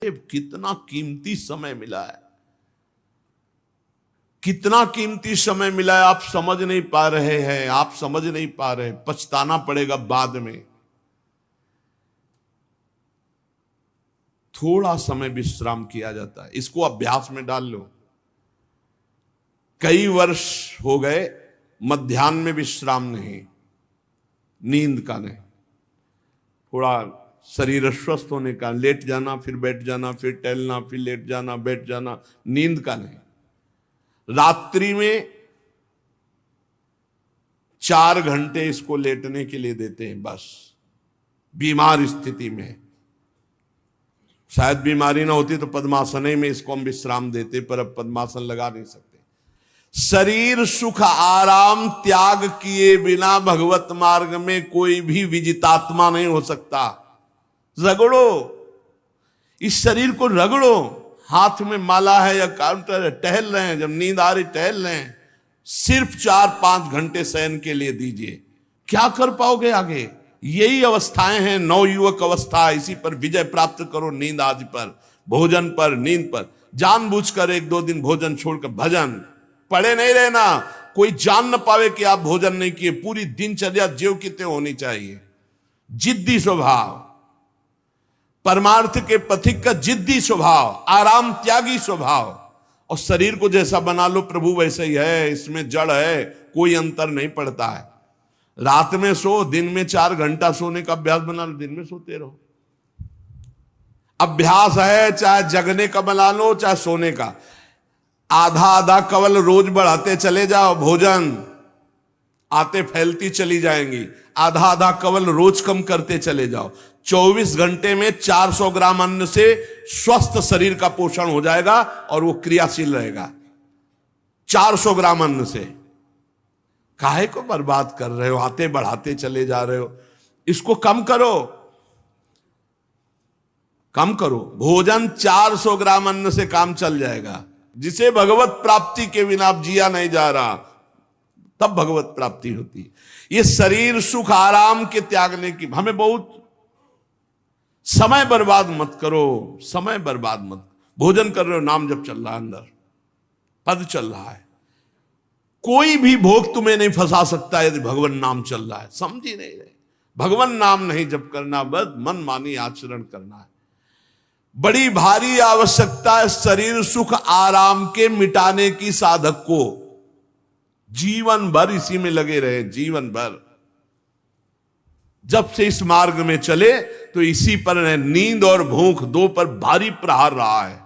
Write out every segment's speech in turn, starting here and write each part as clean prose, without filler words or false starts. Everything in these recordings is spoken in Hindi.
कितना कीमती समय मिला है, कितना कीमती समय मिला है। आप समझ नहीं पा रहे हैं, आप समझ नहीं पा रहे, पछताना पड़ेगा बाद में। थोड़ा समय विश्राम किया जाता है, इसको अभ्यास में डाल लो। कई वर्ष हो गए मध्याह्न में विश्राम नहीं, नींद का नहीं, थोड़ा शरीर अस्वस्थ होने का, लेट जाना फिर बैठ जाना, फिर टहलना, फिर लेट जाना बैठ जाना, नींद का नहीं। रात्रि में 4 घंटे इसको लेटने के लिए देते हैं बस, बीमार स्थिति में। शायद बीमारी ना होती तो पद्मासन में इसको हम विश्राम देते, पर अब पद्मासन लगा नहीं सकते। शरीर सुख आराम त्याग किए बिना भगवत मार्ग में कोई भी विजितात्मा नहीं हो सकता। रगड़ो, इस शरीर को रगड़ो। हाथ में माला है या काउंटर है, टहल रहे हैं, जब नींद आ रही टहल रहे हैं, सिर्फ 4-5 घंटे शयन के लिए दीजिए। क्या कर पाओगे आगे? यही अवस्थाएं हैं, नवयुवक अवस्था। इसी पर विजय प्राप्त करो, नींद आदि पर, भोजन पर, नींद पर। जानबूझकर 1-2 दिन भोजन छोड़कर भजन पड़े नहीं रहना, कोई जान न पावे कि आप भोजन नहीं किए। पूरी दिनचर्या ज्यों की त्यों होनी चाहिए। जिद्दी स्वभाव, परमार्थ के पथिक का जिद्दी स्वभाव, आराम त्यागी स्वभाव। और शरीर को जैसा बना लो प्रभु वैसे ही है, इसमें जड़ है, कोई अंतर नहीं पड़ता है। रात में सो, दिन में 4 घंटा सोने का अभ्यास बना लो, दिन में सोते रहो। अभ्यास है, चाहे जगने का बना लो चाहे सोने का। आधा आधा कवल रोज बढ़ाते चले जाओ, भोजन आते फैलती चली जाएंगी। आधा आधा कवल रोज कम करते चले जाओ। 24 घंटे में 400 ग्राम अन्न से स्वस्थ शरीर का पोषण हो जाएगा और वो क्रियाशील रहेगा। 400 ग्राम अन्न से काहे को बर्बाद कर रहे हो? आते बढ़ाते चले जा रहे हो। इसको कम करो, कम करो। भोजन 400 ग्राम अन्न से काम चल जाएगा। जिसे भगवत प्राप्ति के बिना आप जिया नहीं जा रहा, तब भगवत प्राप्ति होती है। ये शरीर सुख आराम के त्यागने की, हमें बहुत समय बर्बाद मत करो, समय बर्बाद मत। भोजन कर रहे हो, नाम जब चल रहा है, अंदर पद चल रहा है, कोई भी भोग तुम्हें नहीं फंसा सकता यदि भगवान नाम चल रहा है। समझ ही नहीं रहे, भगवान नाम नहीं जप करना, बस मन मानी आचरण करना है। बड़ी भारी आवश्यकता है शरीर सुख आराम के मिटाने की साधक को। जीवन भर इसी में लगे रहे, जीवन भर। जब से इस मार्ग में चले तो इसी पर है। नींद और भूख, 2 पर भारी प्रहार रहा है,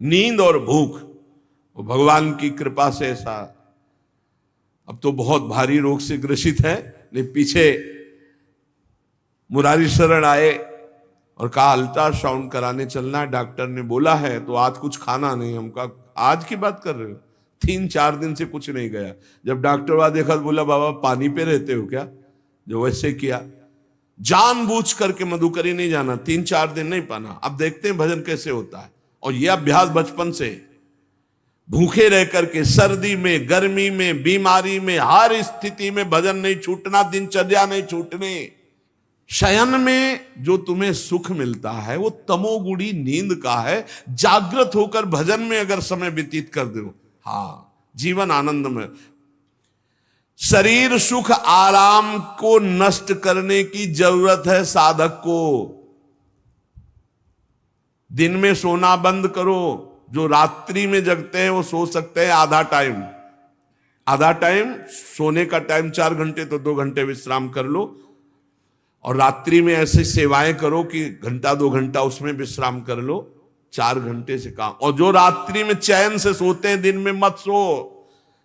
नींद और भूख। वो भगवान की कृपा से ऐसा, अब तो बहुत भारी रोग से ग्रसित है। लेकिन पीछे मुरारी शरण आए और कहा अल्ट्रासाउंड कराने चलना है, डॉक्टर ने बोला है, तो आज कुछ खाना नहीं। हम कहा आज की बात कर रहे हो? 3-4 दिन से कुछ नहीं गया। जब डॉक्टर वहां देखा तो बोला बाबा पानी पे रहते हो क्या? जो वैसे किया, जानबूझ करके मधुकरी नहीं जाना, 3-4 दिन नहीं पाना। अब देखते हैं भजन कैसे होता है। और यह अभ्यास बचपन से, भूखे रह करके, सर्दी में, गर्मी में, बीमारी में, हर स्थिति में भजन नहीं छूटना, दिनचर्या नहीं छूटने। शयन में जो तुम्हें सुख मिलता है वो तमोगुणी नींद का है। जागृत होकर भजन में अगर समय व्यतीत कर दो, हाँ, जीवन आनंद में। शरीर सुख आराम को नष्ट करने की जरूरत है साधक को। दिन में सोना बंद करो। जो रात्रि में जगते हैं वो सो सकते हैं आधा टाइम, आधा टाइम सोने का टाइम 4 घंटे, तो 2 घंटे विश्राम कर लो। और रात्रि में ऐसी सेवाएं करो कि 1-2 घंटा उसमें विश्राम कर लो। 4 घंटे से काम। और जो रात्रि में चैन से सोते हैं, दिन में मत सो।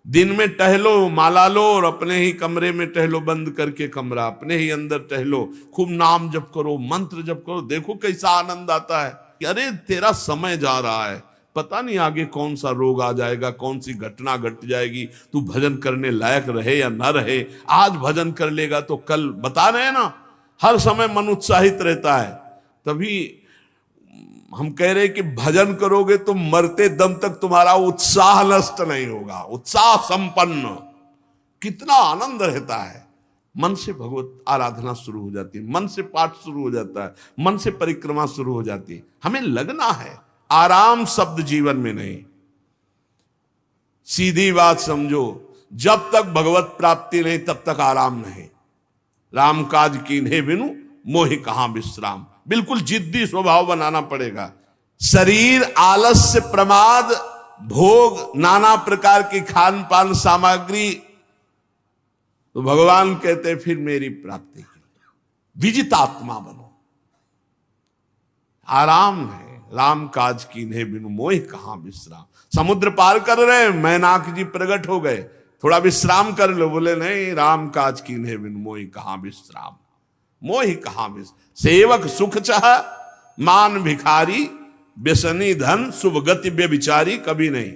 दिन में टहलो, माला लो और अपने ही कमरे में टहलो, बंद करके कमरा, अपने ही अंदर टहलो, खूब नाम जप करो, मंत्र जप करो। देखो कैसा आनंद आता है कि अरे तेरा समय जा रहा है, पता नहीं आगे कौन सा रोग आ जाएगा, कौन सी घटना घट जाएगी, तू भजन करने लायक रहे या ना रहे। आज भजन कर लेगा तो कल, बता रहे हैं ना, हर समय मन उत्साहित रहता है। तभी हम कह रहे हैं कि भजन करोगे तो मरते दम तक तुम्हारा उत्साह नष्ट नहीं होगा, उत्साह संपन्न। कितना आनंद रहता है मन से भगवत आराधना शुरू हो जाती है, मन से पाठ शुरू हो जाता है, मन से परिक्रमा शुरू हो जाती है। हमें लगना है, आराम शब्द जीवन में नहीं। सीधी बात समझो, जब तक भगवत प्राप्ति नहीं तब तक आराम नहीं। राम काज कीन्हे बिनु मोहि कहां विश्राम, बिल्कुल जिद्दी स्वभाव बनाना पड़ेगा। शरीर आलस्य प्रमाद भोग नाना प्रकार की खान पान सामग्री, तो भगवान कहते फिर मेरी प्राप्ति के लिए विजितात्मा बनो। आराम है, राम काज कीन्हे बिनु मोहि कहां विश्राम। समुद्र पार कर रहे, मैनाक जी प्रकट हो गए, थोड़ा विश्राम कर लो, बोले नहीं, राम काज कीन्हे बिनु मोहि कहां विश्राम, मोहि कहां विश्राम। सेवक सुख चाह मान भिखारी, व्यसनी धन शुभ गति व्यभिचारी, कभी नहीं।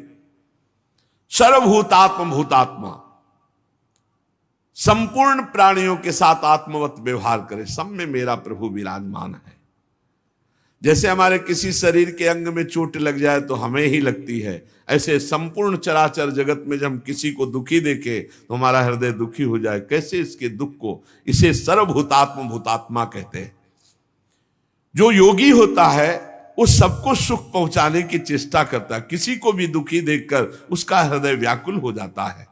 सर्वभूतात्म भूतात्मा, संपूर्ण प्राणियों के साथ आत्मवत व्यवहार करे, सब में मेरा प्रभु विराजमान है। जैसे हमारे किसी शरीर के अंग में चोट लग जाए तो हमें ही लगती है, ऐसे संपूर्ण चराचर जगत में जब हम किसी को दुखी देखे तो हमारा हृदय दुखी हो जाए। कैसे इसके दुख को, इसे सर्वभूतात्म भूतात्मा कहते हैं। जो योगी होता है वो सबको सुख पहुंचाने की चेष्टा करता है, किसी को भी दुखी देखकर उसका हृदय व्याकुल हो जाता है।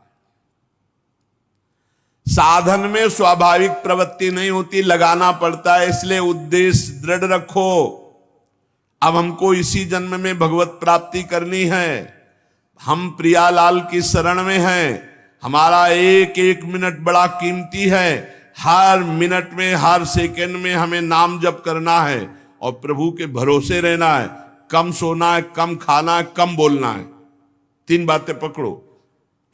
साधन में स्वाभाविक प्रवृत्ति नहीं होती, लगाना पड़ता है, इसलिए उद्देश्य दृढ़ रखो। अब हमको इसी जन्म में भगवत प्राप्ति करनी है, हम प्रियालाल की शरण में हैं, हमारा एक एक मिनट बड़ा कीमती है, हर मिनट में हर सेकंड में हमें नाम जप करना है और प्रभु के भरोसे रहना है। कम सोना है, कम खाना है, कम बोलना है, तीन बातें पकड़ो।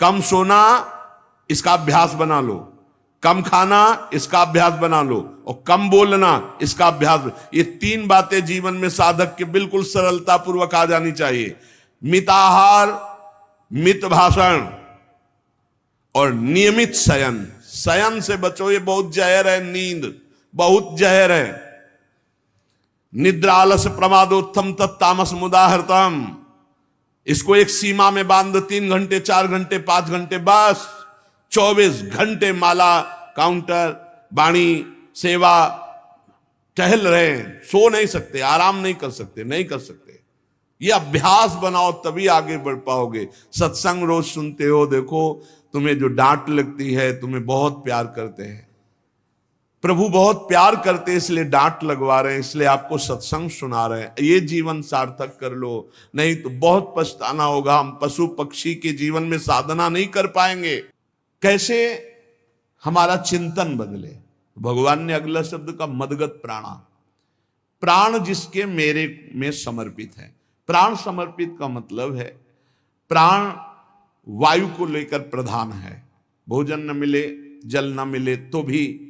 कम सोना इसका अभ्यास बना लो, कम खाना इसका अभ्यास बना लो, और कम बोलना इसका अभ्यास। ये तीन बातें जीवन में साधक के बिल्कुल सरलता पूर्वक आ जानी चाहिए। मिताहार, मित भाषण और नियमित शयन। शयन से बचो, ये बहुत जहर है, नींद बहुत जहर है। निद्रा आलस प्रमादोत्थम तत्तामस मुदाहृतम, इसको एक सीमा में बांध, 3 घंटे 4 घंटे 5 घंटे, बस 24 घंटे माला, काउंटर, वाणी, सेवा, टहल रहे हैं, सो नहीं सकते, आराम नहीं कर सकते, नहीं कर सकते। ये अभ्यास बनाओ तभी आगे बढ़ पाओगे। सत्संग रोज सुनते हो, देखो तुम्हें जो डांट लगती है, तुम्हें बहुत प्यार करते हैं, प्रभु बहुत प्यार करते हैं, इसलिए डांट लगवा रहे हैं, इसलिए आपको सत्संग सुना रहे हैं। ये जीवन सार्थक कर लो, नहीं तो बहुत पछताना होगा। हम पशु पक्षी के जीवन में साधना नहीं कर पाएंगे। कैसे हमारा चिंतन बदले। भगवान ने अगला शब्द का मदगत प्राणा, प्राण जिसके मेरे में समर्पित है। प्राण समर्पित का मतलब है प्राण वायु को लेकर प्रधान है। भोजन न मिले, जल न मिले तो भी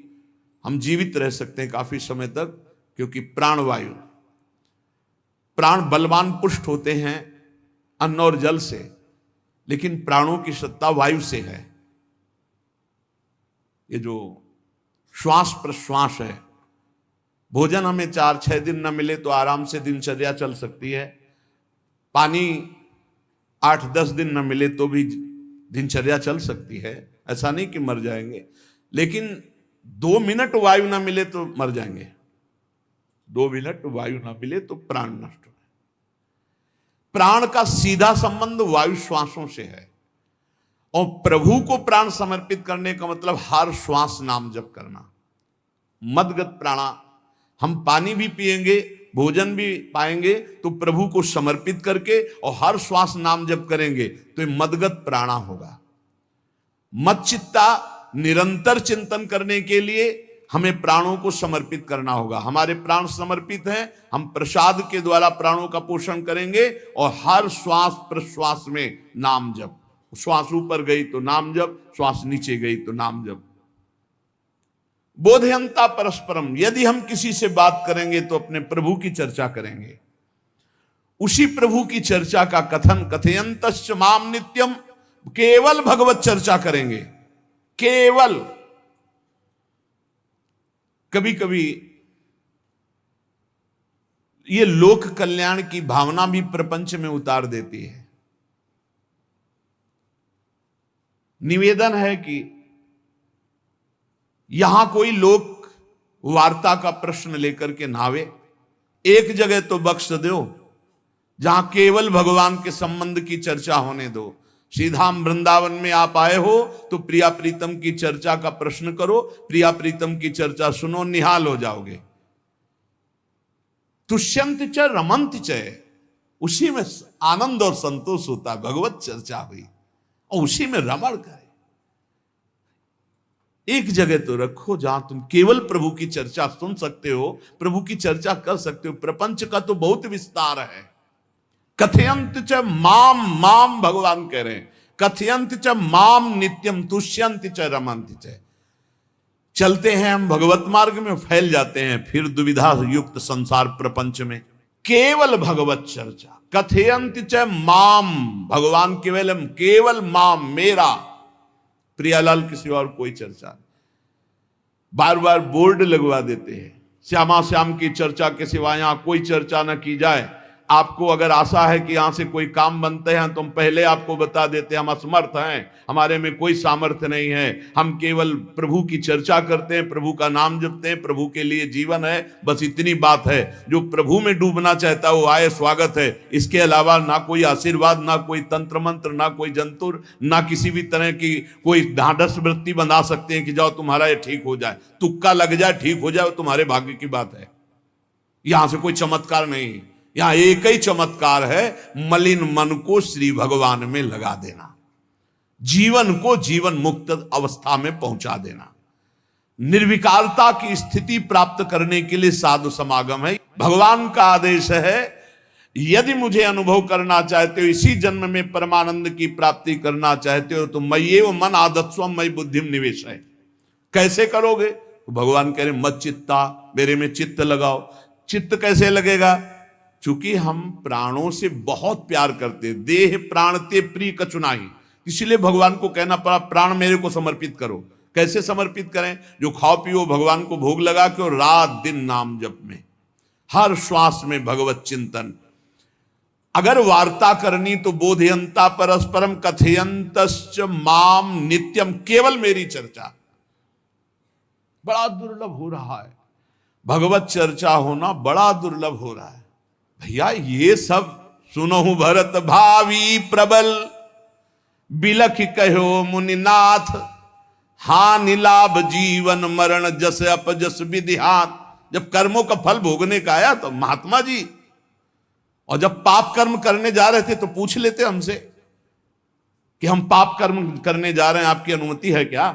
हम जीवित रह सकते हैं काफी समय तक, क्योंकि प्राण वायु, प्राण बलवान पुष्ट होते हैं अन्न और जल से, लेकिन प्राणों की सत्ता वायु से है। ये जो श्वास प्रश्वास है, भोजन हमें 4-6 दिन न मिले तो आराम से दिनचर्या चल सकती है, पानी 8-10 दिन न मिले तो भी दिनचर्या चल सकती है, ऐसा नहीं कि मर जाएंगे। लेकिन 2 मिनट वायु ना मिले तो मर जाएंगे, 2 मिनट वायु ना मिले तो प्राण नष्ट हो। प्राण का सीधा संबंध वायु श्वासों से है, और प्रभु को प्राण समर्पित करने का मतलब हर श्वास नाम जप करना। मदगत प्राणा, हम पानी भी पिएंगे, भोजन भी पाएंगे तो प्रभु को समर्पित करके और हर श्वास नाम जप करेंगे तो ये मदगत प्राणा होगा। मत चित्ता, निरंतर चिंतन करने के लिए हमें प्राणों को समर्पित करना होगा। हमारे प्राण समर्पित हैं, हम प्रसाद के द्वारा प्राणों का पोषण करेंगे और हर श्वास प्रश्वास में नाम जप। श्वास ऊपर गई तो नाम जप, श्वास नीचे गई तो नाम जप। बोधयंता परस्परम, यदि हम किसी से बात करेंगे तो अपने प्रभु की चर्चा करेंगे, उसी प्रभु की चर्चा का कथन, कथयंतश्च माम नित्यम, केवल भगवत चर्चा करेंगे, केवल। कभी कभी ये लोक कल्याण की भावना भी प्रपंच में उतार देती है। निवेदन है कि यहां कोई लोक वार्ता का प्रश्न लेकर के नावे, एक जगह तो बख्श दो जहां केवल भगवान के संबंध की चर्चा होने दो। श्रीधाम वृंदावन में आप आए हो तो प्रिया प्रीतम की चर्चा का प्रश्न करो, प्रिया प्रीतम की चर्चा सुनो, निहाल हो जाओगे। तुष्यंत च रमंत च, उसी में आनंद और संतोष होता है। भगवत चर्चा हुई और उसी में रमण करे। एक जगह तो रखो जहां तुम केवल प्रभु की चर्चा सुन सकते हो, प्रभु की चर्चा कर सकते हो। प्रपंच का तो बहुत विस्तार है। कथयंत च माम, माम भगवान कह रहे हैं, कथयंत च माम नित्यम तुष्यंत च रमंत च। चलते हैं हम भगवत मार्ग में, फैल जाते हैं फिर दुविधा युक्त संसार प्रपंच में। केवल भगवत चर्चा, कथयंत च माम, भगवान केवलम, केवल माम, मेरा, प्रियालाल की सिवा और कोई चर्चा नहीं। बार बार बोर्ड लगवा देते हैं, श्यामा श्याम की चर्चा के सिवा यहां कोई चर्चा न की जाए। आपको अगर आशा है कि यहां से कोई काम बनते हैं तो हम पहले आपको बता देते हैं हम असमर्थ हैं, हमारे में कोई सामर्थ्य नहीं है। हम केवल प्रभु की चर्चा करते हैं, प्रभु का नाम जपते हैं, प्रभु के लिए जीवन है, बस इतनी बात है। जो प्रभु में डूबना चाहता है वो आए, स्वागत है। इसके अलावा ना कोई आशीर्वाद, ना कोई तंत्र मंत्र, ना कोई जंतुर, ना किसी भी तरह की कोई ढांढस वृत्ति बना सकते हैं कि जाओ तुम्हारा ये ठीक हो जाए, तुक्का लग जाए, ठीक हो जाए, तुम्हारे भाग्य की बात है। यहां से कोई चमत्कार नहीं, यहां एक ही चमत्कार है, मलिन मन को श्री भगवान में लगा देना, जीवन को जीवन मुक्त अवस्था में पहुंचा देना। निर्विकारता की स्थिति प्राप्त करने के लिए साधु समागम है। भगवान का आदेश है, यदि मुझे अनुभव करना चाहते हो, इसी जन्म में परमानंद की प्राप्ति करना चाहते हो, तो मय्येव मन आदत्स्व मयि बुद्धिम निवेश है। कैसे करोगे? तो भगवान कह रहे मत चित्ता, मेरे में चित्त लगाओ। चित्त कैसे लगेगा? चूंकि हम प्राणों से बहुत प्यार करते, देह प्राण ते प्रिय कछुनाही, इसलिए भगवान को कहना पड़ा प्राण मेरे को समर्पित करो। कैसे समर्पित करें? जो खाओ पियो भगवान को भोग लगा के, और रात दिन नाम जप में, हर श्वास में भगवत चिंतन। अगर वार्ता करनी तो बोधयंता परस्परम कथयंतश्च माम नित्यम, केवल मेरी चर्चा। बड़ा दुर्लभ हो रहा है, भगवत चर्चा होना बड़ा दुर्लभ हो रहा है। भैया ये सब सुनहु भरत भावी प्रबल, बिलख कहो मुनिनाथ, हानि लाभ जीवन मरण जस अपजस विधिहात। जब कर्मों का फल भोगने का आया तो महात्मा जी, और जब पाप कर्म करने जा रहे थे तो पूछ लेते हमसे कि हम पाप कर्म करने जा रहे हैं, आपकी अनुमति है क्या?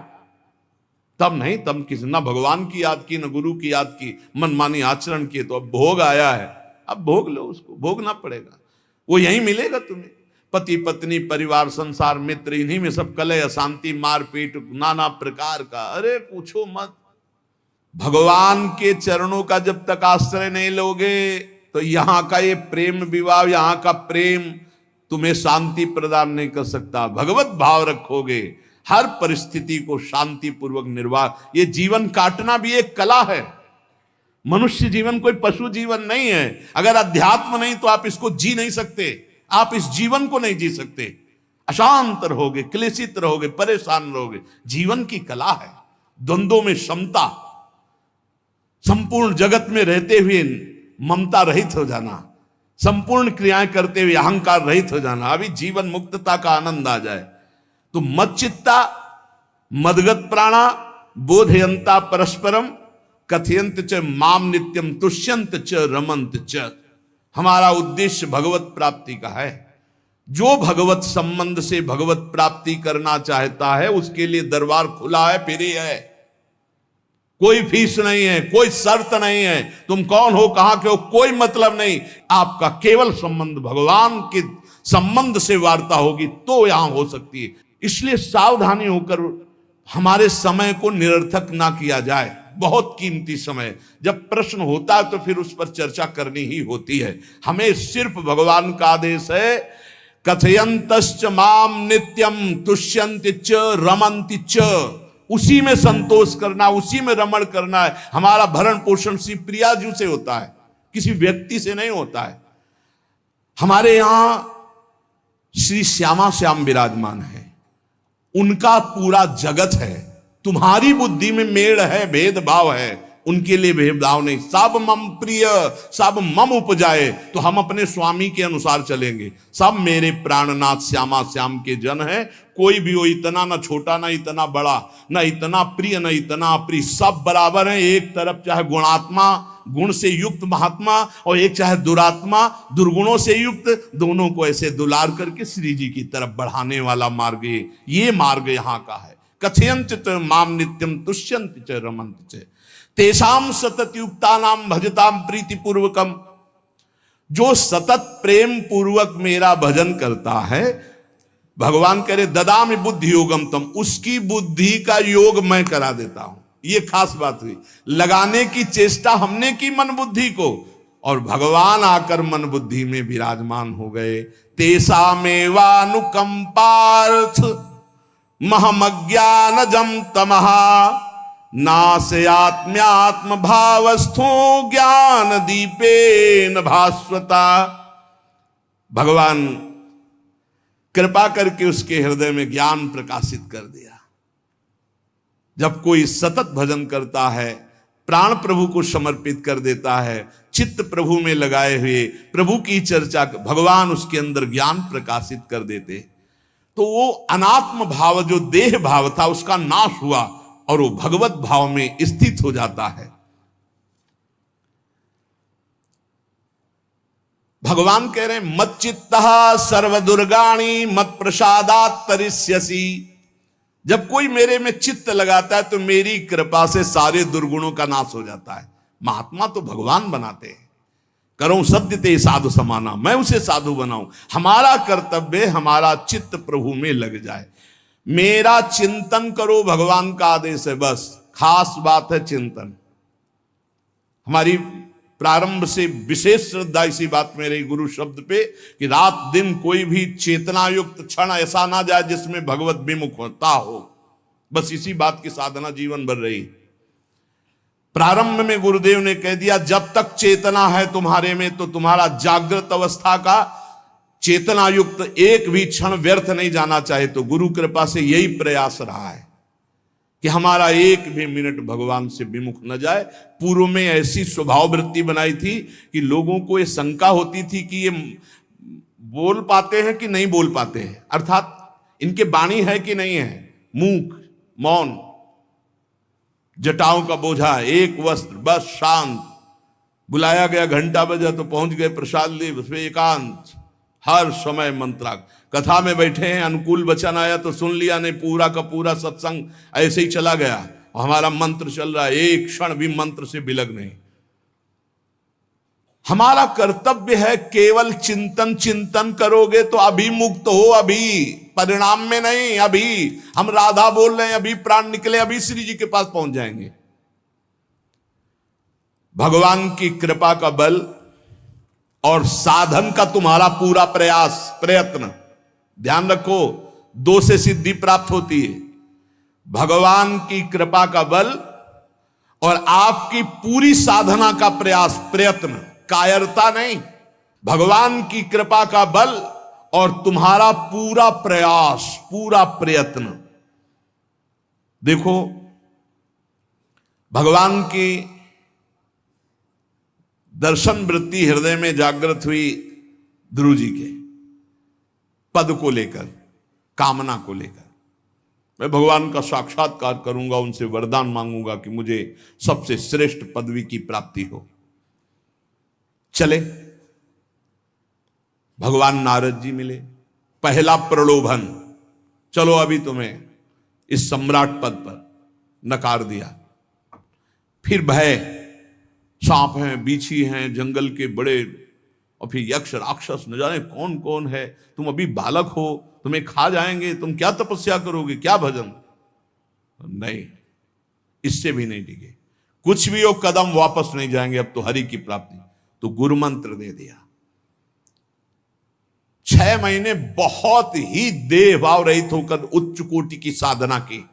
तब नहीं, तब किसी ना भगवान की याद की, न गुरु की याद की, मनमानी आचरण किए। तो अब भोग आया है, अब भोग लो, उसको भोगना पड़ेगा, वो यहीं मिलेगा तुम्हें। पति पत्नी परिवार संसार मित्र, इन्हीं में सब कलह अशांति मारपीट नाना प्रकार का। अरे पूछो मत। भगवान के चरणों का जब तक आश्रय नहीं लोगे तो यहां का ये प्रेम विवाह, यहां का प्रेम तुम्हें शांति प्रदान नहीं कर सकता। भगवत भाव रखोगे, हर परिस्थिति को शांति पूर्वक निर्वाह। ये जीवन काटना भी एक कला है। मनुष्य जीवन कोई पशु जीवन नहीं है। अगर अध्यात्म नहीं तो आप इसको जी नहीं सकते, आप इस जीवन को नहीं जी सकते। अशांत रहोगे, क्लेशित रहोगे, परेशान रहोगे। जीवन की कला है द्वंद्वों में समता, संपूर्ण जगत में रहते हुए ममता रहित हो जाना, संपूर्ण क्रियाएं करते हुए अहंकार रहित हो जाना, अभी जीवन मुक्तता का आनंद आ जाए। तो मच्चित्ता मदगत प्राणा बोधयंता परस्परम कथयंत च माम नित्यम तुष्यंत च रमंत च। हमारा उद्देश्य भगवत प्राप्ति का है। जो भगवत संबंध से भगवत प्राप्ति करना चाहता है उसके लिए दरबार खुला है, फ्री है, कोई फीस नहीं है, कोई शर्त नहीं है। तुम कौन हो, कहां के हो, कोई मतलब नहीं। आपका केवल संबंध भगवान के संबंध से वार्ता होगी तो यहां हो सकती है। इसलिए सावधानी होकर हमारे समय को निरर्थक ना किया जाए। बहुत कीमती समय, जब प्रश्न होता है तो फिर उस पर चर्चा करनी ही होती है। हमें सिर्फ भगवान का आदेश है, कथयंतश्च माम नित्यम तुष्यन्ति च रमन्ति च। उसी में संतोष करना, उसी में रमण करना है। हमारा भरण पोषण श्री प्रिया जी से होता है, किसी व्यक्ति से नहीं होता है। हमारे यहां श्री श्यामा श्याम विराजमान है, उनका पूरा जगत है। तुम्हारी बुद्धि में मेड़ है, भेदभाव है, उनके लिए भेदभाव नहीं। सब मम प्रिय, सब मम उपजाए, तो हम अपने स्वामी के अनुसार चलेंगे। सब मेरे प्राणनाथ श्यामा श्याम के जन है, कोई भी हो, इतना ना छोटा ना इतना बड़ा, ना इतना प्रिय ना इतना अप्रिय, सब बराबर है। एक तरफ चाहे गुणात्मा, गुण से युक्त महात्मा, और एक चाहे दुरात्मा, दुर्गुणों से युक्त, दोनों को ऐसे दुलार करके श्री जी की तरफ बढ़ाने वाला मार्ग ये मार्ग यहाँ का है। कथयंत च माम नित्यम तुष्यंत च रमंत च तेषाम सतत युक्ता नाम भजताम प्रीति पूर्वकम। जो सतत प्रेम पूर्वक मेरा भजन करता है, भगवान कह रहे ददामि बुद्धि योगम तम, उसकी बुद्धि का योग मैं करा देता हूं। ये खास बात हुई, लगाने की चेष्टा हमने की मन बुद्धि को, और भगवान आकर मन बुद्धि में विराजमान हो गए। तेषामेवानुकंपार्थ महमज्ञानजं तमहा नाशयात्म्यात्म भावस्थो ज्ञान दीपेन भास्वता। भगवान कृपा करके उसके हृदय में ज्ञान प्रकाशित कर दिया। जब कोई सतत भजन करता है, प्राण प्रभु को समर्पित कर देता है, चित्त प्रभु में लगाए हुए प्रभु की चर्चा, भगवान उसके अंदर ज्ञान प्रकाशित कर देते, तो वो अनात्म भाव जो देह भाव था उसका नाश हुआ और वो भगवत भाव में स्थित हो जाता है। भगवान कह रहे हैं मत चित्तः सर्वदुर्गाणि मत प्रसादात् तरिष्यसि। जब कोई मेरे में चित्त लगाता है तो मेरी कृपा से सारे दुर्गुणों का नाश हो जाता है। महात्मा तो भगवान बनाते हैं। करो सत्य ते साधु समाना, मैं उसे साधु बनाऊं। हमारा कर्तव्य, हमारा चित्त प्रभु में लग जाए। मेरा चिंतन करो, भगवान का आदेश है। बस खास बात है चिंतन। हमारी प्रारंभ से विशेष श्रद्धा इसी बात में रही गुरु शब्द पे, कि रात दिन कोई भी चेतना युक्त क्षण ऐसा ना जाए जिसमें भगवत विमुख होता हो। बस इसी बात की साधना जीवन भर रही। प्रारंभ में गुरुदेव ने कह दिया जब तक चेतना है तुम्हारे में, तो तुम्हारा जागृत अवस्था का चेतना युक्त एक भी क्षण व्यर्थ नहीं जाना चाहे। तो गुरु कृपा से यही प्रयास रहा है कि हमारा एक भी मिनट भगवान से विमुख न जाए। पूर्व में ऐसी स्वभाव वृत्ति बनाई थी कि लोगों को ये शंका होती थी कि ये बोल पाते हैं कि नहीं बोल पाते हैं, अर्थात इनके वाणी है कि नहीं है। मूक, मौन, जटाओं का बोझा, एक वस्त्र, बस शांत। बुलाया गया, घंटा बजा तो पहुंच गए, प्रसाद लिए, उसमें एकांत, हर समय मंत्राग। कथा में बैठे हैं, अनुकूल वचन आया तो सुन लिया, नहीं पूरा का पूरा सत्संग ऐसे ही चला गया। और हमारा मंत्र चल रहा है, एक क्षण भी मंत्र से बिलग नहीं। हमारा कर्तव्य है केवल चिंतन। चिंतन करोगे तो अभी मुक्त हो, अभी परिणाम में नहीं। अभी हम राधा बोल रहे हैं, अभी प्राण निकले, अभी श्री जी के पास पहुंच जाएंगे। भगवान की कृपा का बल और साधन का तुम्हारा पूरा प्रयास, प्रयत्न। ध्यान रखो, दो से सिद्धि प्राप्त होती है। भगवान की कृपा का बल और आपकी पूरी साधना का प्रयास, प्रयत्न, कायरता नहीं। भगवान की कृपा का बल और तुम्हारा पूरा प्रयास, पूरा प्रयत्न। देखो, भगवान की दर्शन वृत्ति हृदय में जागृत हुई ध्रुव जी के पद को लेकर, कामना को लेकर। मैं भगवान का साक्षात्कार करूंगा, उनसे वरदान मांगूंगा कि मुझे सबसे श्रेष्ठ पदवी की प्राप्ति हो। चले, भगवान नारद जी मिले। पहला प्रलोभन, चलो अभी तुम्हें इस सम्राट पद पर नकार दिया। फिर भय, सांप हैं, बीछी हैं, जंगल के बड़े, और फिर यक्ष राक्षस, न जाने कौन कौन है। तुम अभी बालक हो, तुम्हें खा जाएंगे, तुम क्या तपस्या करोगे, क्या भजन। नहीं, इससे भी नहीं डिगे। कुछ भी हो, कदम वापस नहीं जाएंगे, अब तो हरि की प्राप्ति। तो गुरु मंत्र दे दिया। 6 महीने बहुत ही देह भाव रहित होकर उच्च कोटि की साधना की।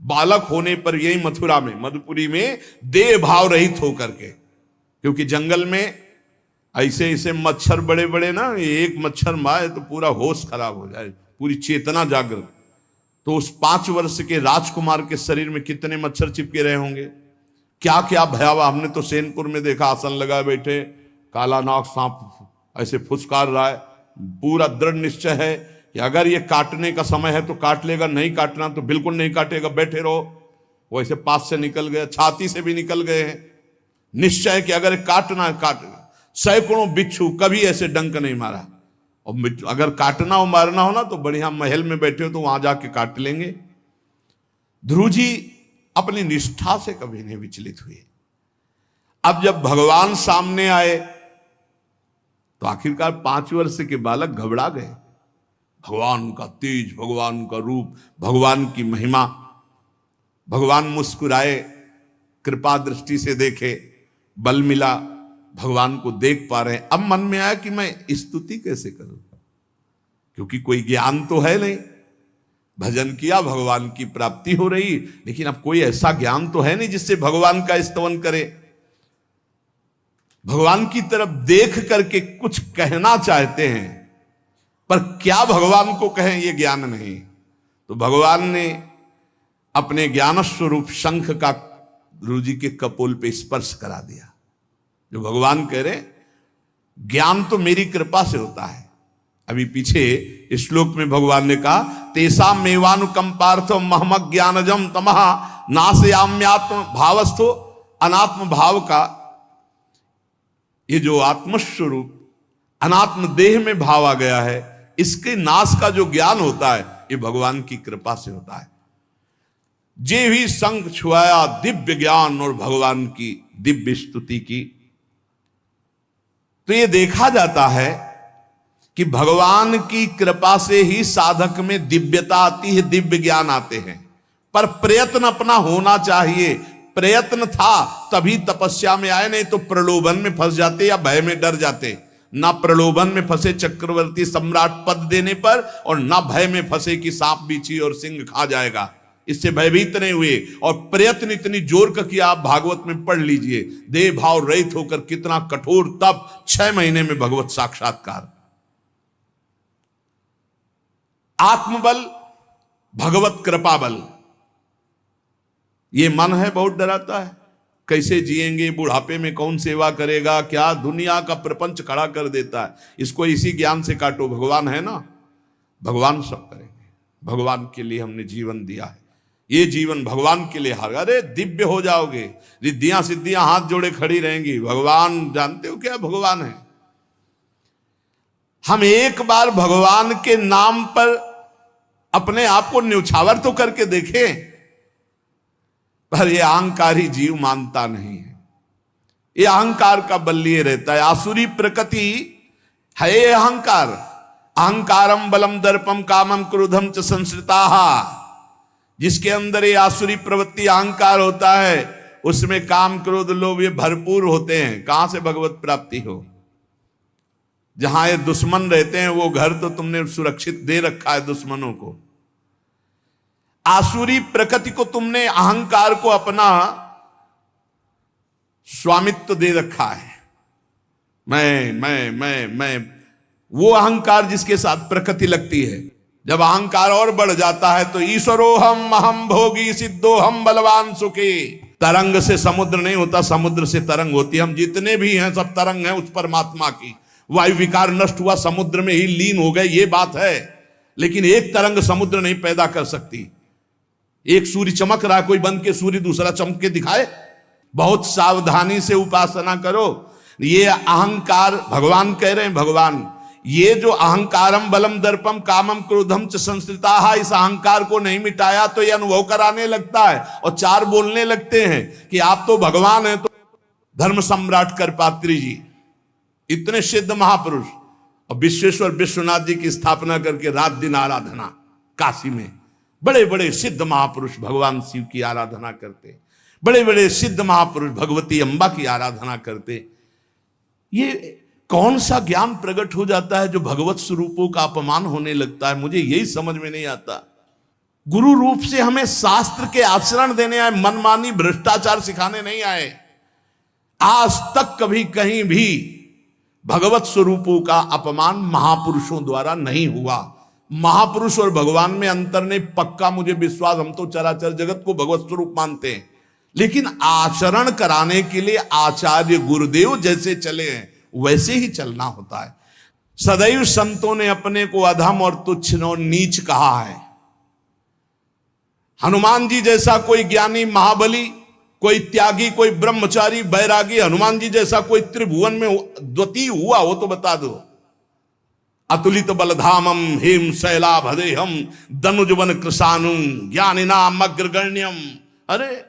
बालक होने पर यही मथुरा में, मधुपुरी में देह भाव रहित होकर के, क्योंकि जंगल में ऐसे ऐसे मच्छर बड़े बड़े ना, एक मच्छर मारे तो पूरा होश खराब हो जाए, पूरी चेतना जागृत। तो उस 5 वर्ष के राजकुमार के शरीर में कितने मच्छर चिपके रहे होंगे, क्या क्या भयावह। हमने तो सैनपुर में देखा, आसन लगाए बैठे, काला नाग सांप ऐसे फुसकार रहा है। पूरा दृढ़ निश्चय है कि अगर ये काटने का समय है तो काट लेगा, नहीं काटना तो बिल्कुल नहीं काटेगा, बैठे रहो। वो ऐसे पास से निकल गए, छाती से भी निकल गए हैं। निश्चय कि अगर काटना है काट। सैकड़ों बिच्छू, कभी ऐसे डंक नहीं मारा। और अगर काटना हो मारना हो ना तो बढ़िया महल में बैठे हो तो वहां जाके काट लेंगे। ध्रुव जी अपनी निष्ठा से कभी नहीं विचलित हुए। अब जब भगवान सामने आए तो आखिरकार 5 वर्ष के बालक घबरा गए। भगवान का तेज, भगवान का रूप, भगवान की महिमा। भगवान मुस्कुराए, कृपा दृष्टि से देखे, बल मिला, भगवान को देख पा रहे हैं। अब मन में आया कि मैं स्तुति कैसे करूं, क्योंकि कोई ज्ञान तो है नहीं। भजन किया, भगवान की प्राप्ति हो रही, लेकिन अब कोई ऐसा ज्ञान तो है नहीं जिससे भगवान का स्तवन करे। भगवान की तरफ देख करके कुछ कहना चाहते हैं, पर क्या भगवान को कहें ये ज्ञान नहीं। तो भगवान ने अपने ज्ञान स्वरूप शंख का ध्रुव जी के कपोल पे स्पर्श करा दिया। जो भगवान कह रहे, ज्ञान तो मेरी कृपा से होता है। अभी पीछे इस श्लोक में भगवान ने कहा, तेसा मेवानुकंपार्थो महमक ज्ञानजम तमः नाशयाम्यात्म भावस्थो। अनात्म भाव का ये जो आत्मस्वरूप अनात्म देह में भाव आ गया है, इसके नाश का जो ज्ञान होता है ये भगवान की कृपा से होता है। जे भी संग छुआया दिव्य ज्ञान और भगवान की दिव्य स्तुति की। तो ये देखा जाता है कि भगवान की कृपा से ही साधक में दिव्यता आती है, दिव्य ज्ञान आते हैं। पर प्रयत्न अपना होना चाहिए। प्रयत्न था तभी तपस्या में आए, नहीं तो प्रलोभन में फंस जाते या भय में डर जाते। ना प्रलोभन में फंसे चक्रवर्ती सम्राट पद देने पर, और ना भय में फंसे कि सांप बिच्छी और सिंह खा जाएगा, इससे भयभीत नहीं हुए। और प्रयत्न इतनी जोर का किया, आप भागवत में पढ़ लीजिए, देह भाव रहित होकर कितना कठोर तप, 6 महीने में भगवत साक्षात्कार। आत्मबल, भगवत कृपा बल। ये मन है बहुत डराता है, कैसे जिएंगे, बुढ़ापे में कौन सेवा करेगा, क्या दुनिया का प्रपंच खड़ा कर देता है। इसको इसी ज्ञान से काटो, भगवान है ना, भगवान सब करेंगे। भगवान के लिए हमने जीवन दिया है, ये जीवन भगवान के लिए हार। अरे दिव्य हो जाओगे, रिद्धियां सिद्धियां हाथ जोड़े खड़ी रहेंगी। भगवान जानते हो क्या भगवान है। हम एक बार भगवान के नाम पर अपने आप को न्यौछावर तो करके देखें, पर यह अहंकारी जीव मानता नहीं है। यह अहंकार का बल लिए रहता है। आसुरी प्रकृति है ये अहंकार। अहंकारम बलम दर्पम कामम क्रोधम च संश्रिताः। जिसके अंदर ये आसुरी प्रवृत्ति अहंकार होता है, उसमें काम क्रोध लोभ ये भरपूर होते हैं। कहां से भगवत प्राप्ति हो। जहां ये दुश्मन रहते हैं वो घर तो तुमने सुरक्षित दे रखा है दुश्मनों को। आसुरी प्रकृति को तुमने, अहंकार को अपना स्वामित्व दे रखा है। मैं वो अहंकार जिसके साथ प्रकृति लगती है। जब अहंकार और बढ़ जाता है तो ईश्वरोहम अहम भोगी सिद्धोहम बलवान सुखी। तरंग से समुद्र नहीं होता, समुद्र से तरंग होती है। हम जितने भी हैं सब तरंग हैं उस परमात्मा की। वायु विकार नष्ट हुआ, समुद्र में ही लीन हो गए, ये बात है। लेकिन एक तरंग समुद्र नहीं पैदा कर सकती। एक सूर्य चमक रहा है, कोई बंद के सूर्य दूसरा चमक के दिखाए। बहुत सावधानी से उपासना करो। ये अहंकार, भगवान कह रहे हैं, भगवान ये जो अहंकारम बलम दर्पम कामम क्रोधम च संश्रिताः, इस अहंकार को नहीं मिटाया तो ये अनुभव कराने लगता है और 4 बोलने लगते हैं कि आप तो भगवान हैं। तो धर्म सम्राट करपात्री जी, इतने सिद्ध महापुरुष, और विश्वेश्वर विश्वनाथ जी की स्थापना करके रात दिन आराधना, काशी में बड़े बड़े सिद्ध महापुरुष भगवान शिव की आराधना करते, बड़े बड़े सिद्ध महापुरुष भगवती अम्बा की आराधना करते। ये कौन सा ज्ञान प्रकट हो जाता है जो भगवत स्वरूपों का अपमान होने लगता है। मुझे यही समझ में नहीं आता। गुरु रूप से हमें शास्त्र के आचरण देने आए, मनमानी भ्रष्टाचार सिखाने नहीं आए। आज तक कभी कहीं भी भगवत स्वरूपों का अपमान महापुरुषों द्वारा नहीं हुआ। महापुरुष और भगवान में अंतर नहीं, पक्का मुझे विश्वास, हम तो चराचर जगत को भगवत स्वरूप मानते हैं, लेकिन आचरण कराने के लिए आचार्य गुरुदेव जैसे चले हैं वैसे ही चलना होता है। सदैव संतों ने अपने को अधम और तुच्छ और नीच कहा है। हनुमान जी जैसा कोई ज्ञानी महाबली, कोई त्यागी, कोई ब्रह्मचारी बैरागी, हनुमान जी जैसा कोई त्रिभुवन में द्वितीय हुआ हो तो बता दो। अतुलित बलधामम हेम शैलाभदेहम दनुजवन कृशानुम ज्ञानिनाम अग्रगण्यम। अरे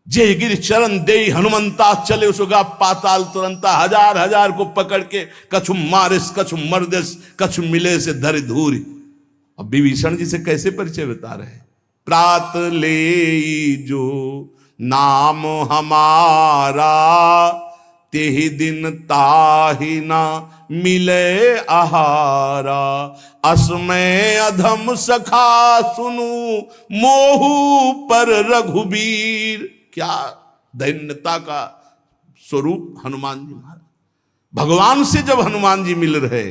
जय गिर चरण दे हनुमंता चले सुगा पाताल तुरंता, हजार हजार को पकड़ के कछु मारिस कछु मर्दिस कछु मिले से धर धूरी। अब विभीषण जी से कैसे परिचय बता रहे हैं। प्रात ले जो नाम हमारा, तेहि दिन ताहि ना मिले आहारा। असमय अधम सखा सुनु मोहु पर रघुबीर। क्या दैन्यता का स्वरूप हनुमान जी महाराज। भगवान से जब हनुमान जी मिल रहे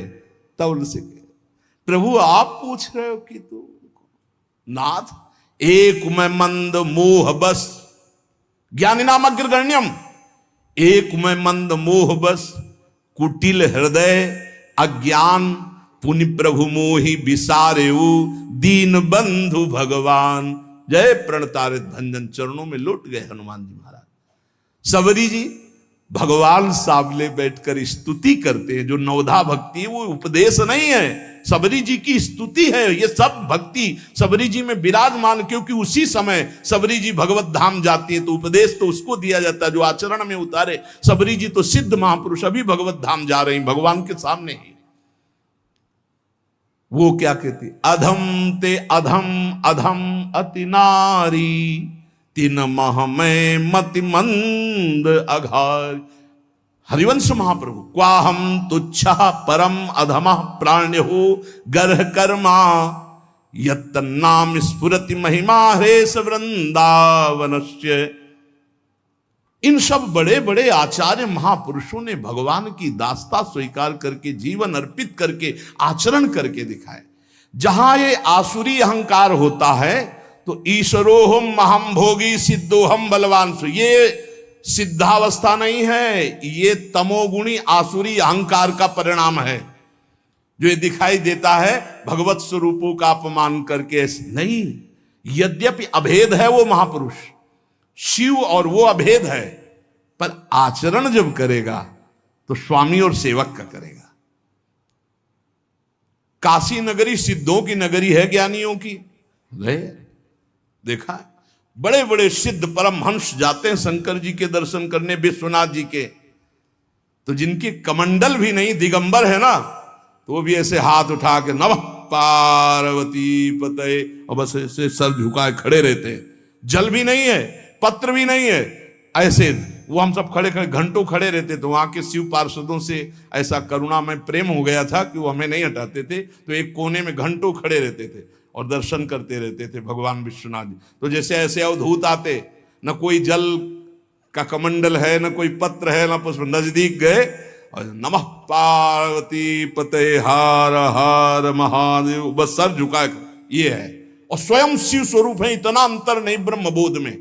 तब उनसे प्रभु आप पूछ रहे हो कि तू नाथ एक मैं मंद मोह बस, ज्ञानी नाम अग्रगण्यम, एक मैं मंद मोह बस, कुटिल हृदय अज्ञान, पुनि प्रभु मोहि विसारेऊ, दीन बंधु भगवान। जय प्रणतारित भंजन, चरणों में लौट गए हनुमान जी महाराज। सबरी जी भगवान सामने बैठकर स्तुति करते हैं। जो नवधा भक्ति है वो उपदेश नहीं है, सबरी जी की स्तुति है। ये सब भक्ति सबरी जी में विराजमान, क्योंकि उसी समय सबरी जी भगवत धाम जाती है तो उपदेश तो उसको दिया जाता है जो आचरण में उतारे। सबरी जी तो सिद्ध महापुरुष अभी भगवत धाम जा रही भगवान के सामने ही। वो क्या कहती, अधम ते अधम अधम अति नारी, तीन मह में मति मंद अघार। हरिवंश महाप्रभु, क्वाहम तुच्छ परम अधम प्राण्यो गर्ह कर्मा, यत्तन्नाम स्फुरति महिमा हरेश वृंदावनस्य। इन सब बड़े बड़े आचार्य महापुरुषों ने भगवान की दास्ता स्वीकार करके जीवन अर्पित करके आचरण करके दिखाए। जहां ये आसुरी अहंकार होता है तो ईश्वरोहम महम भोगी सिद्धोहम बलवान, ये सिद्धावस्था नहीं है, ये तमोगुणी आसुरी अहंकार का परिणाम है जो ये दिखाई देता है भगवत स्वरूपों का अपमान करके। नहीं, यद्यपि अभेद है वो महापुरुष शिव और वो अभेद है, पर आचरण जब करेगा तो स्वामी और सेवक का करेगा। काशी नगरी सिद्धों की नगरी है, ज्ञानियों की। देखा बड़े बड़े सिद्ध परमहंस जाते हैं शंकर जी के दर्शन करने, विश्वनाथ जी के, तो जिनके कमंडल भी नहीं, दिगंबर है ना, तो वो भी ऐसे हाथ उठा के नमः पार्वती पते, और बस ऐसे सर झुकाए खड़े रहते हैं। जल भी नहीं है, पत्र भी नहीं है, ऐसे वो हम सब खड़े खड़े घंटों खड़े रहते। तो वहां के शिव पार्षदों से ऐसा करुणा में प्रेम हो गया था कि वो हमें नहीं हटाते थे, तो एक कोने में घंटों खड़े रहते थे और दर्शन करते रहते थे भगवान विश्वनाथ जी। तो जैसे ऐसे अवधूत आते, न कोई जल का कमंडल है, न कोई पत्र है, न पुष्प, नजदीक गए और नमः पार्वती पते हार हार महादेव, बस सर झुकाए, ये है। और स्वयं शिव स्वरूप है, इतना अंतर नहीं ब्रह्मबोध में।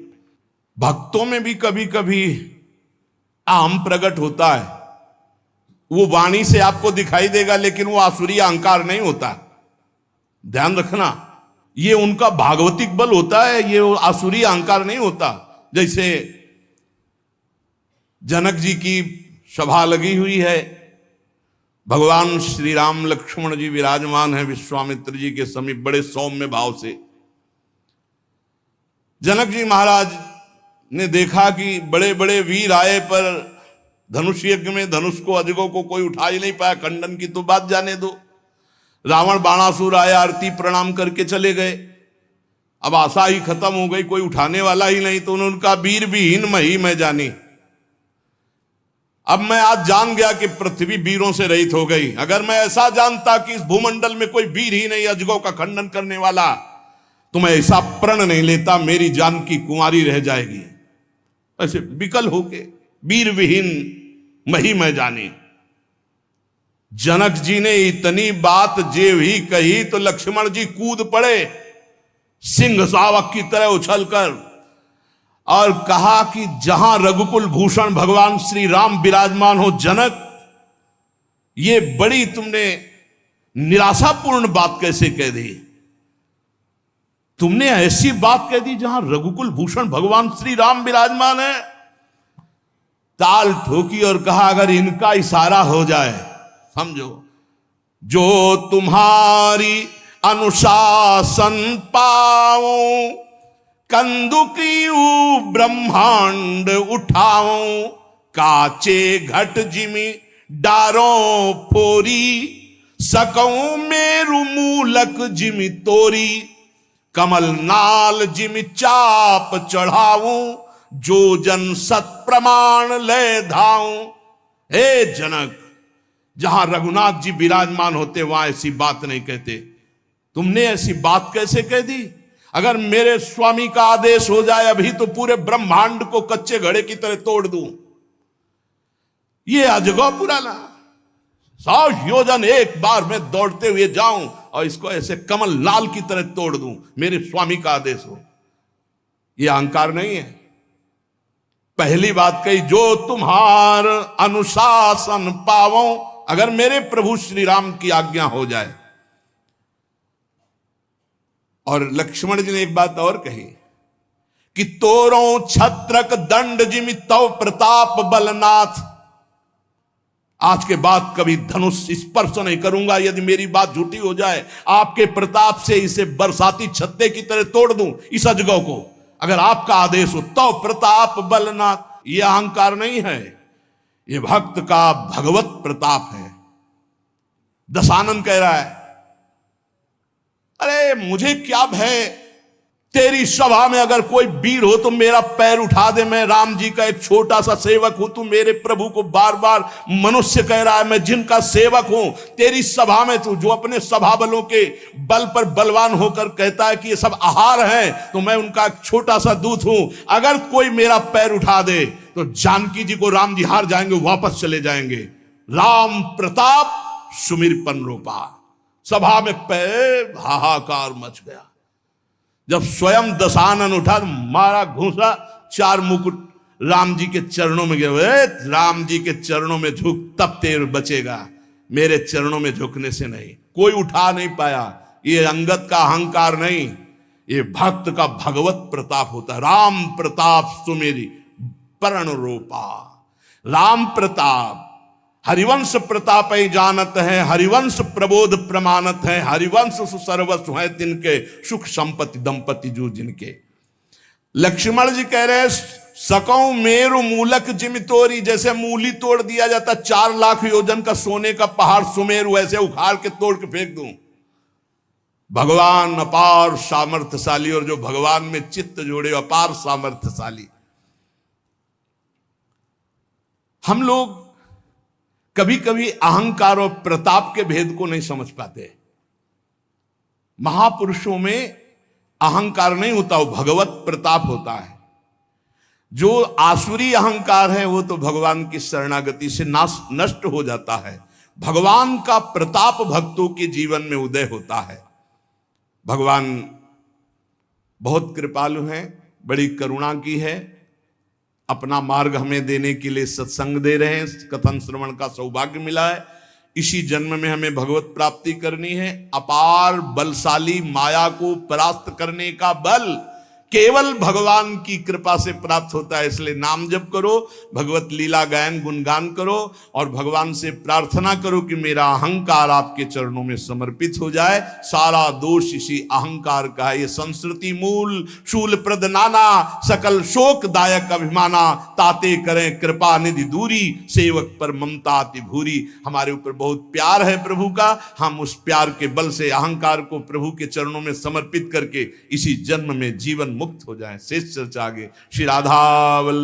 भक्तों में भी कभी कभी आम प्रकट होता है, वो वाणी से आपको दिखाई देगा, लेकिन वो आसुरी अहंकार नहीं होता। ध्यान रखना, ये उनका भागवतिक बल होता है, ये आसुरी अहंकार नहीं होता। जैसे जनक जी की सभा लगी हुई है, भगवान श्री राम लक्ष्मण जी विराजमान है विश्वामित्र जी के समीप बड़े सौम्य भाव से। जनक जी महाराज ने देखा कि बड़े बड़े वीर आए, पर धनुष यज्ञ में धनुष को अजगों को कोई उठा ही नहीं पाया, खंडन की तो बात जाने दो। रावण बाणासुर आया, आरती प्रणाम करके चले गए। अब आशा ही खत्म हो गई, कोई उठाने वाला ही नहीं, तो उन्होंने कहा वीर विहीन मही मैं जानी। अब मैं आज जान गया कि पृथ्वी वीरों से रहित हो गई। अगर मैं ऐसा जानता कि इस भूमंडल में कोई वीर ही नहीं अजगों का खंडन करने वाला, तो मैं ऐसा प्रण नहीं लेता, मेरी जान की कुंवारी रह जाएगी। ऐसे विकल होके वीर विहीन मही मैं जानी। जनक जी ने इतनी बात जे ही कही तो लक्ष्मण जी कूद पड़े सिंह शावक की तरह उछलकर, और कहा कि जहां रघुकुल भूषण भगवान श्री राम विराजमान हो जनक, ये बड़ी तुमने निराशापूर्ण बात कैसे कह दी? तुमने ऐसी बात कह दी जहां रघुकुल भूषण भगवान श्री राम विराजमान है। ताल ठोकी और कहा अगर इनका इशारा हो जाए, समझो, जो तुम्हारी अनुशासन पाओ, कंदुकी ब्रह्मांड उठाओ, काचे घट जिमी डारों फोरी, सकऊं मेरु मूलक जिमी तोरी, कमल नाल जिमी चाप चढ़ाऊं, जो जन सत प्रमाण ले धाऊं। हे जनक, जहां रघुनाथ जी विराजमान होते वहां ऐसी बात नहीं कहते, तुमने ऐसी बात कैसे कह दी? अगर मेरे स्वामी का आदेश हो जाए अभी तो पूरे ब्रह्मांड को कच्चे घड़े की तरह तोड़ दूं। ये अजगौ पुराना 100 योजन एक बार में दौड़ते हुए जाऊं और इसको ऐसे कमल लाल की तरह तोड़ दूं, मेरे स्वामी का आदेश हो। यह अहंकार नहीं है। पहली बात कही, जो तुम्हार अनुशासन पावो, अगर मेरे प्रभु श्री राम की आज्ञा हो जाए। और लक्ष्मण जी ने एक बात और कही कि तोरों छत्रक दंड जिमि तव प्रताप बलनाथ, आज के बाद कभी धनुष स्पर्श नहीं करूंगा यदि मेरी बात झूठी हो जाए। आपके प्रताप से इसे बरसाती छत्ते की तरह तोड़ दूं इस अजगौ को, अगर आपका आदेश हो। तो प्रताप बलनाथ, यह अहंकार नहीं है, यह भक्त का भगवत प्रताप है। दशानन कह रहा है, अरे मुझे क्या भय, तेरी सभा में अगर कोई वीर हो तो मेरा पैर उठा दे, मैं राम जी का एक छोटा सा सेवक हूं। तू मेरे प्रभु को बार बार मनुष्य कह रहा है, मैं जिनका सेवक हूं। तेरी सभा में तू जो अपने सभा बलों के बल पर बलवान होकर कहता है कि ये सब आहार है, तो मैं उनका एक छोटा सा दूत हूं। अगर कोई मेरा पैर उठा दे तो जानकी जी को राम जी हार जाएंगे, वापस चले जाएंगे। राम प्रताप सुमिरपन रूपा। सभा में पैर हाहाकार मच गया। जब स्वयं दशानन उठा तो मारा घूसा, 4 मुकुट राम जी के चरणों में गए। राम जी के चरणों में झुक, तब तेर बचेगा, मेरे चरणों में झुकने से नहीं। कोई उठा नहीं पाया। ये अंगत का अहंकार नहीं, ये भक्त का भगवत प्रताप होता है। राम प्रताप सुमेरी परण रूपा। राम प्रताप हरिवंश प्रताप ही जानत है, हरिवंश प्रबोध प्रमाणत है, हरिवंश सर्वस्व है तिनके, सुख संपत्ति दंपति जो जिनके। लक्ष्मण जी कह रहे, सकौ मेरु मूलक जिम तोरी, जैसे मूली तोड़ दिया जाता 4 लाख योजन का सोने का पहाड़ सुमेरु, ऐसे उखाड़ के तोड़ के फेंक दूं। भगवान अपार सामर्थ्यशाली, और जो भगवान में चित्त जोड़े अपार सामर्थ्यशाली। हम लोग कभी कभी अहंकार और प्रताप के भेद को नहीं समझ पाते। महापुरुषों में अहंकार नहीं होता, वो भगवत प्रताप होता है। जो आसुरी अहंकार है वो तो भगवान की शरणागति से नष्ट हो जाता है। भगवान का प्रताप भक्तों के जीवन में उदय होता है। भगवान बहुत कृपालु हैं, बड़ी करुणा की है, अपना मार्ग हमें देने के लिए सत्संग दे रहे हैं। कथन श्रवण का सौभाग्य मिला है। इसी जन्म में हमें भगवत प्राप्ति करनी है। अपार बलशाली माया को परास्त करने का बल केवल भगवान की कृपा से प्राप्त होता है। इसलिए नाम जप करो, भगवत लीला गायन गुणगान करो, और भगवान से प्रार्थना करो कि मेरा अहंकार आपके चरणों में समर्पित हो जाए। सारा दोष इसी अहंकार का है। ये संस्कृति मूल शूल प्रद नाना, सकल शोक दायक अभिमाना, ताते करें कृपा निधि दूरी, सेवक पर ममता अति भूरी। हमारे ऊपर बहुत प्यार है प्रभु का, हम उस प्यार के बल से अहंकार को प्रभु के चरणों में समर्पित करके इसी जन्म में जीवन मुक्त हो जाए। शेष चर्चा आगे। श्री राधा वल्लभ।